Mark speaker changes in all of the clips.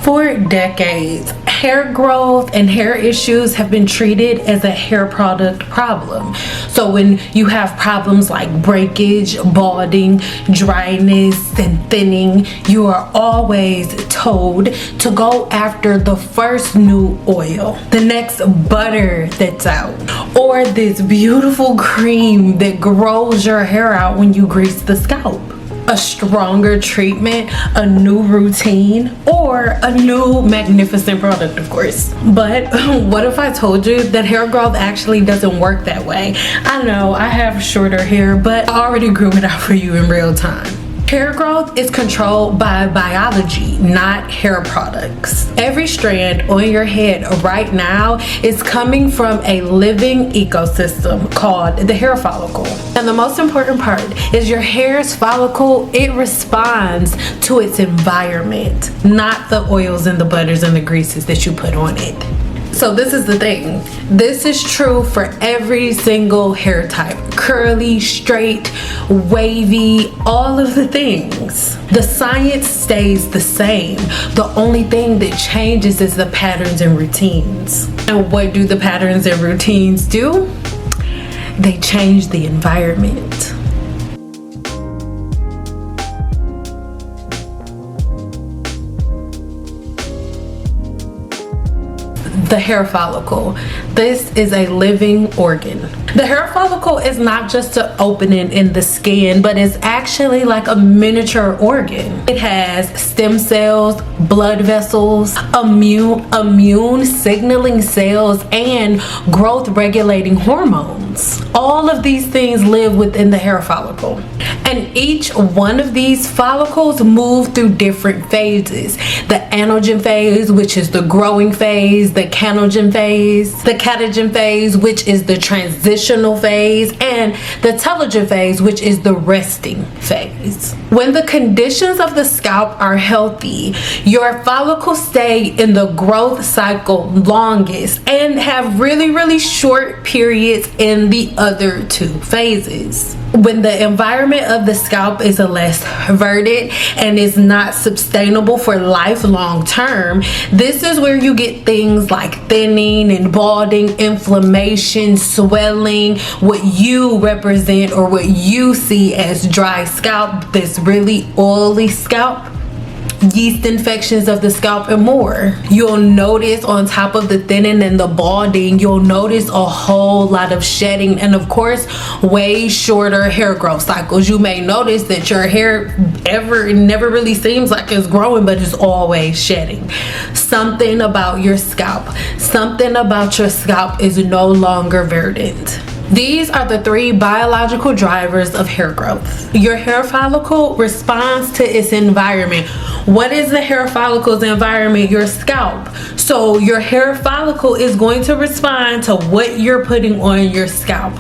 Speaker 1: For decades, hair growth and hair issues have been treated as a hair product problem. So when you have problems like breakage, balding, dryness, and thinning, you are always told to go after the first new oil, the next butter that's out, or this beautiful cream that grows your hair out when you grease the scalp. A stronger treatment, a new routine, or a new magnificent product, of course. But what if I told you that hair growth actually doesn't work that way? I know I have shorter hair, but I already grew it out for you in real time. Hair growth is controlled by biology, not hair products. Every strand on your head right now is coming from a living ecosystem called the hair follicle. And the most important part is your hair's follicle, it responds to its environment, not the oils and the butters and the greases that you put on it. So this is the thing. This is true for every single hair type. Curly, straight, wavy, all of the things. The science stays the same. The only thing that changes is the patterns and routines. And what do the patterns and routines do? They change the environment. The hair follicle. This is a living organ. The hair follicle is not just an opening in the skin, but it's actually like a miniature organ. It has stem cells, blood vessels, immune signaling cells, and growth regulating hormones. All of these things live within the hair follicle. And each one of these follicles move through different phases. The anagen phase, which is the growing phase, the catagen phase, which is the transitional phase, and the telogen phase, which is the resting phase. When the conditions of the scalp are healthy, your follicles stay in the growth cycle longest and have really short periods in the other two phases. When the environment of the scalp is less verdant and is not sustainable for lifelong term, this is where you get things like thinning and balding, inflammation, swelling, what you represent or what you see as dry scalp, this really oily scalp, yeast infections of the scalp, and more. You'll notice on top of the thinning and the balding, you'll notice a whole lot of shedding, and of course way shorter hair growth cycles. You may notice that your hair never really seems like it's growing, but it's always shedding. Something about your scalp is no longer verdant. These are the three biological drivers of hair growth. Your hair follicle responds to its environment. What is the hair follicle's environment? Your scalp. So your hair follicle is going to respond to what you're putting on your scalp.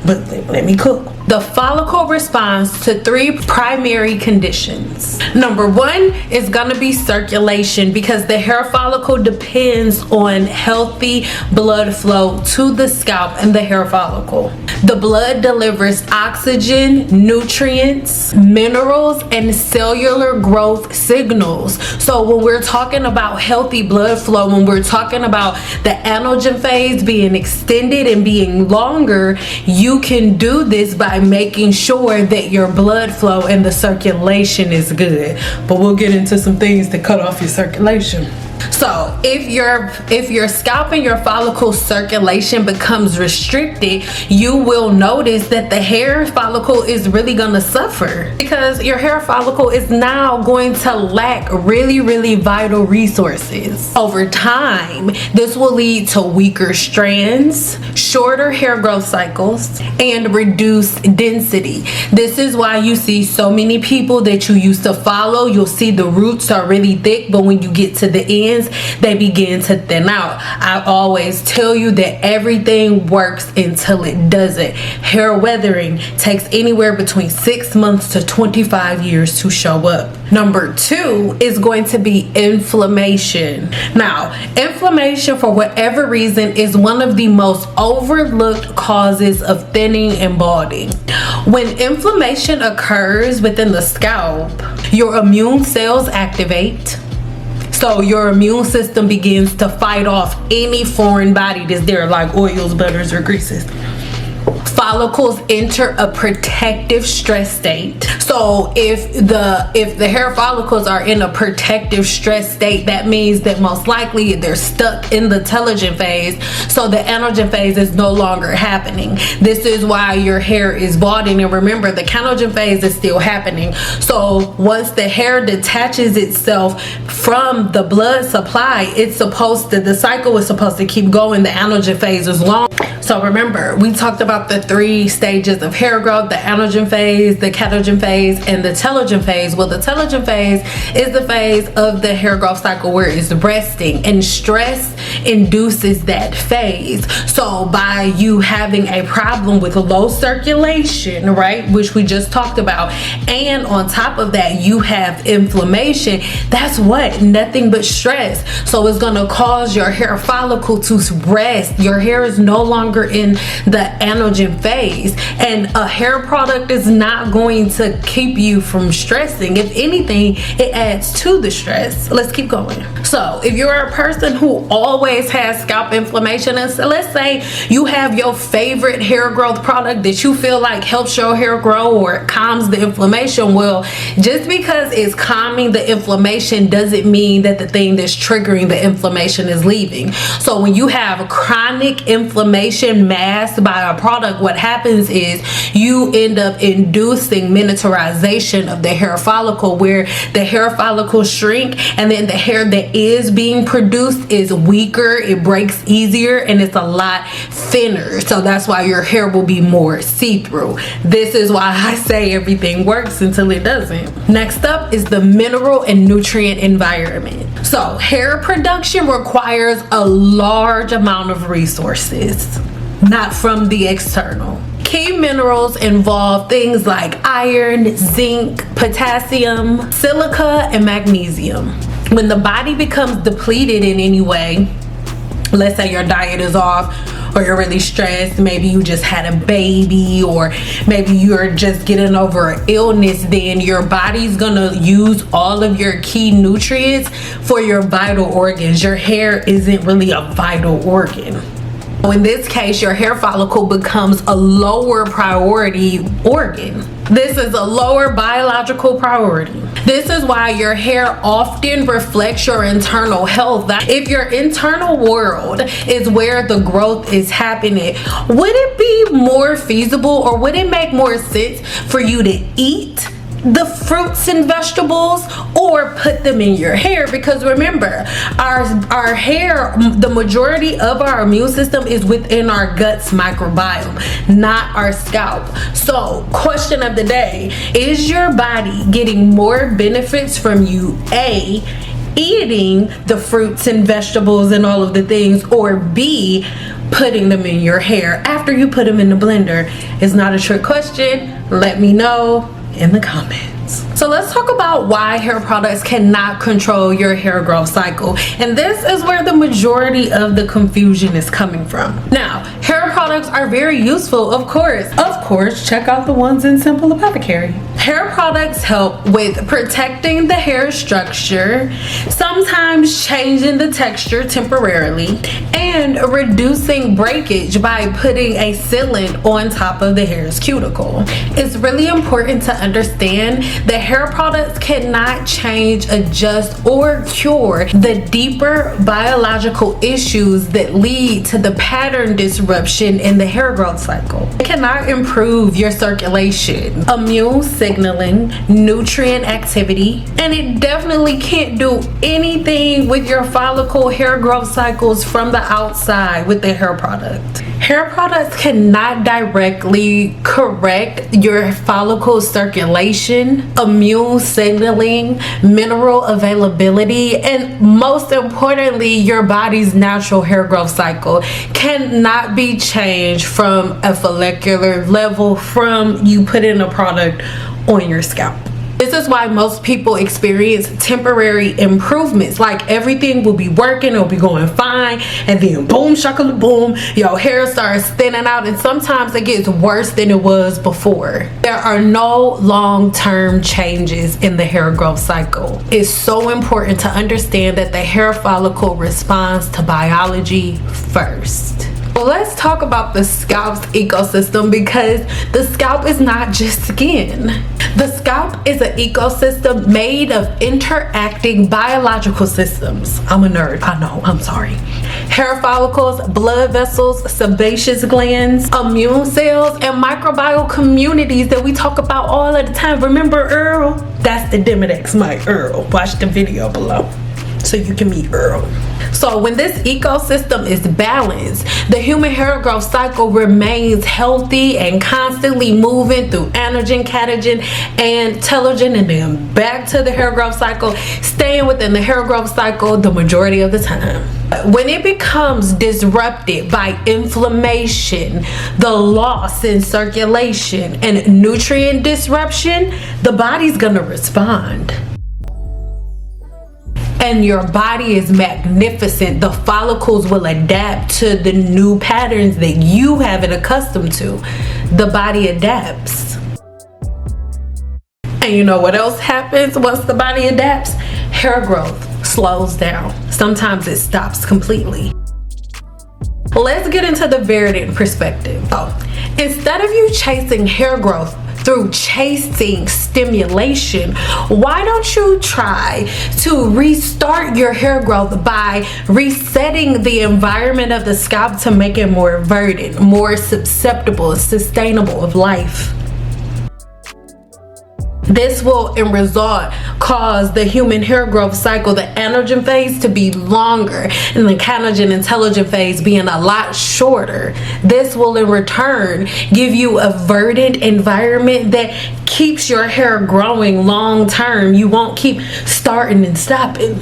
Speaker 1: But let me cook. The follicle responds to three primary conditions. Number one is gonna be circulation, because the hair follicle depends on healthy blood flow to the scalp and the hair follicle. The blood delivers oxygen, nutrients, minerals, and cellular growth signals. So when we're talking about healthy blood flow, when we're talking about the anagen phase being extended and being longer, you can do this by making sure that your blood flow and the circulation is good. But we'll get into some things to cut off your circulation. So if your scalp and your follicle circulation becomes restricted, you will notice that the hair follicle is really gonna suffer, because your hair follicle is now going to lack really vital resources. Over time, this will lead to weaker strands, shorter hair growth cycles, and reduced density. This is why you see so many people that you used to follow, you'll see the roots are really thick, but when you get to the ends, they begin to thin out. I always tell you that everything works until it doesn't. Hair weathering takes anywhere between 6 months to 25 years to show up. Number two is going to be inflammation. Now, inflammation, for whatever reason, is one of the most overlooked causes of thinning and balding. When inflammation occurs within the scalp, your immune cells activate, So your immune system begins to fight off any foreign body that's there, like oils, butters, or greases. Follicles enter a protective stress state. So if the hair follicles are in a protective stress state, that means that most likely they're stuck in the telogen phase. So the anagen phase is no longer happening. This is why your hair is balding. And remember, the canogen phase is still happening. So once the hair detaches itself from the blood supply, the cycle is supposed to keep going. The anagen phase is long. So remember, we talked about the 3 stages of hair growth: the anagen phase, the catagen phase, and the telogen phase. Well, the telogen phase is the phase of the hair growth cycle where it's resting, and stress induces that phase. So by you having a problem with low circulation, right, which we just talked about, and on top of that you have inflammation, that's what? Nothing but stress. So it's going to cause your hair follicle to rest. Your hair is no longer in the anagen phase, and a hair product is not going to keep you from stressing. If anything, it adds to the stress. Let's keep going. So if you're a person who always has scalp inflammation, and so let's say you have your favorite hair growth product that you feel like helps your hair grow or calms the inflammation, well, just because it's calming the inflammation doesn't mean that the thing that's triggering the inflammation is leaving. So when you have chronic inflammation masked by a product, what happens is you end up inducing miniaturization of the hair follicle, where the hair follicles shrink, and then the hair that is being produced is weaker, it breaks easier, and it's a lot thinner. So that's why your hair will be more see-through. This is why I say everything works until it doesn't. Next up is the mineral and nutrient environment. So hair production requires a large amount of resources, not from the external. Key minerals involve things like iron, zinc, potassium, silica, and magnesium. When the body becomes depleted in any way, let's say your diet is off, or you're really stressed, maybe you just had a baby, or maybe you're just getting over an illness, then your body's gonna use all of your key nutrients for your vital organs. Your hair isn't really a vital organ. In this case, your hair follicle becomes a lower priority organ. This is a lower biological priority. This is why your hair often reflects your internal health. If your internal world is where the growth is happening, would it be more feasible, or would it make more sense for you to eat the fruits and vegetables or put them in your hair? Because remember, our hair, the majority of our immune system is within our guts microbiome, not our scalp. So question of the day: is your body getting more benefits from you A, eating the fruits and vegetables and all of the things, or B, putting them in your hair after you put them in the blender? It's not a trick question. Let me know in the comments. So let's talk about why hair products cannot control your hair growth cycle. And this is where the majority of the confusion is coming from. Now, hair products are very useful, of course. Of course, check out the ones in Simple Apothecary. Hair products help with protecting the hair structure, sometimes changing the texture temporarily, and reducing breakage by putting a sealant on top of the hair's cuticle. It's really important to understand that hair products cannot change, adjust, or cure the deeper biological issues that lead to the pattern disruption in the hair growth cycle. It cannot improve your circulation, immune signaling, nutrient activity, and it definitely can't do anything with your follicle hair growth cycles from the outside with the hair product. Hair products cannot directly correct your follicle circulation, immune signaling, mineral availability, and most importantly, your body's natural hair growth cycle cannot be changed from a follicular level from you putting a product on your scalp. This is why most people experience temporary improvements. Like everything will be working, it'll be going fine, and then boom, shakala boom, your hair starts thinning out, and sometimes it gets worse than it was before. There are no long-term changes in the hair growth cycle. It's so important to understand that the hair follicle responds to biology first. Well, let's talk about the scalp's ecosystem, because the scalp is not just skin. The scalp is an ecosystem made of interacting biological systems. I'm a nerd, I know, I'm sorry. Hair follicles, blood vessels, sebaceous glands, immune cells, and microbial communities that we talk about all of the time. Remember Earl? That's the Demodex mite, Earl. Watch the video below so you can meet Earl. So when this ecosystem is balanced, the human hair growth cycle remains healthy and constantly moving through anagen, catagen, and telogen, and then back to the hair growth cycle, staying within the hair growth cycle the majority of the time. When it becomes disrupted by inflammation, the loss in circulation, and nutrient disruption, the body's gonna respond. And your body is magnificent. The follicles will adapt to the new patterns that you haven't accustomed to. The body adapts. And you know what else happens once the body adapts? Hair growth slows down. Sometimes it stops completely. Let's get into the verdant perspective. So, instead of you chasing hair growth through chasing stimulation, why don't you try to restart your hair growth by resetting the environment of the scalp to make it more verdant, more susceptible, sustainable of life? This will, in result, cause the human hair growth cycle, the anagen phase, to be longer and the catagen and telogen phase being a lot shorter. This will, in return, give you a verdant environment that keeps your hair growing long term. You won't keep starting and stopping.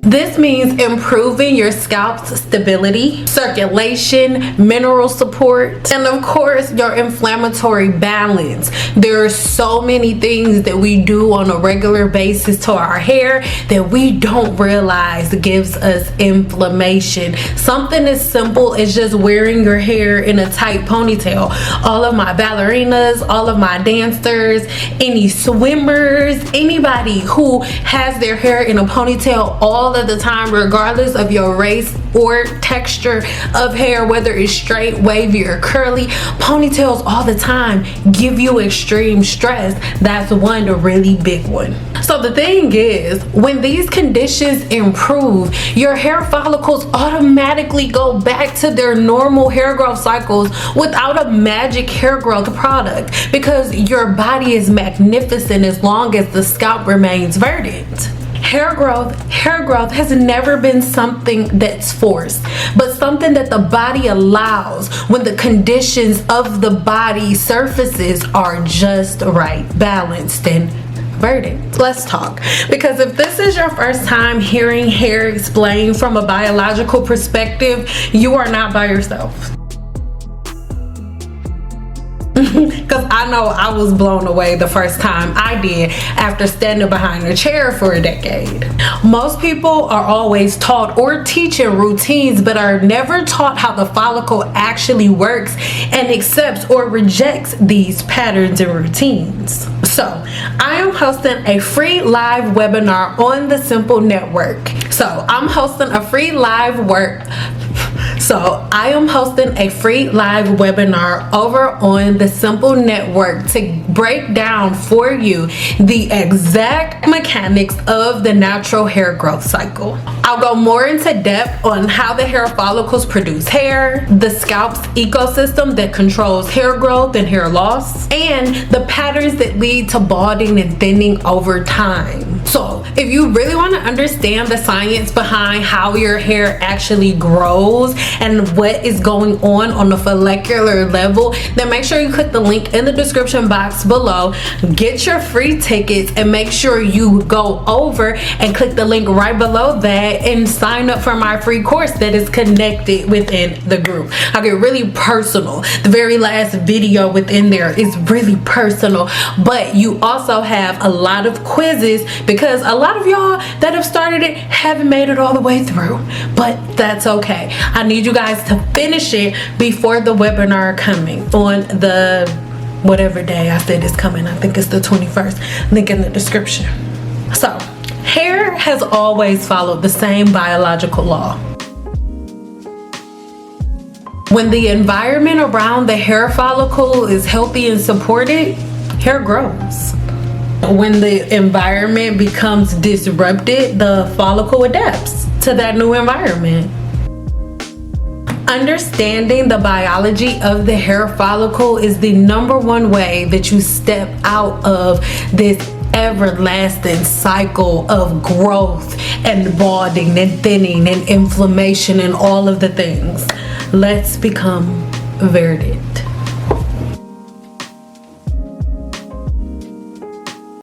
Speaker 1: This means improving your scalp's stability, circulation, mineral support, and of course your inflammatory balance. There are so many things that we do on a regular basis to our hair that we don't realize gives us inflammation. Something as simple as just wearing your hair in a tight ponytail. All of my ballerinas, all of my dancers, any swimmers, anybody who has their hair in a ponytail all of the time, regardless of your race or texture of hair, whether it's straight, wavy, or curly, ponytails all the time give you extreme stress. That's one really big one. So the thing is, when these conditions improve, your hair follicles automatically go back to their normal hair growth cycles without a magic hair growth product, because your body is magnificent as long as the scalp remains verdant. Hair growth has never been something that's forced, but something that the body allows when the conditions of the body surfaces are just right, balanced, and verdant. Let's talk, because if this is your first time hearing hair explained from a biological perspective, you are not by yourself. Because I know I was blown away the first time I did after standing behind a chair for a decade. Most people are always taught or teaching routines, but are never taught how the follicle actually works and accepts or rejects these patterns and routines. So I am hosting a free live webinar on the Simple Network. I am hosting a free live webinar over on the Simple Network to break down for you the exact mechanics of the natural hair growth cycle. I'll go more into depth on how the hair follicles produce hair, the scalp's ecosystem that controls hair growth and hair loss, and the patterns that lead to balding and thinning over time. So if you really want to understand the science behind how your hair actually grows and what is going on the follicular level, then make sure you click the link in the description box below, get your free tickets, and make sure you go over and click the link right below that ahead and sign up for my free course that is connected within the group. I get really personal. The very last video within there is really personal, but you also have a lot of quizzes because a lot of y'all that have started it haven't made it all the way through, but that's okay. I need you guys to finish it before the webinar coming on the whatever day I said is coming. I think it's the 21st. Link in the description. So hair has always followed the same biological law. When the environment around the hair follicle is healthy and supported, hair grows. When the environment becomes disrupted, the follicle adapts to that new environment. Understanding the biology of the hair follicle is the #1 way that you step out of this everlasting cycle of growth and balding and thinning and inflammation and all of the things. Let's become verdant.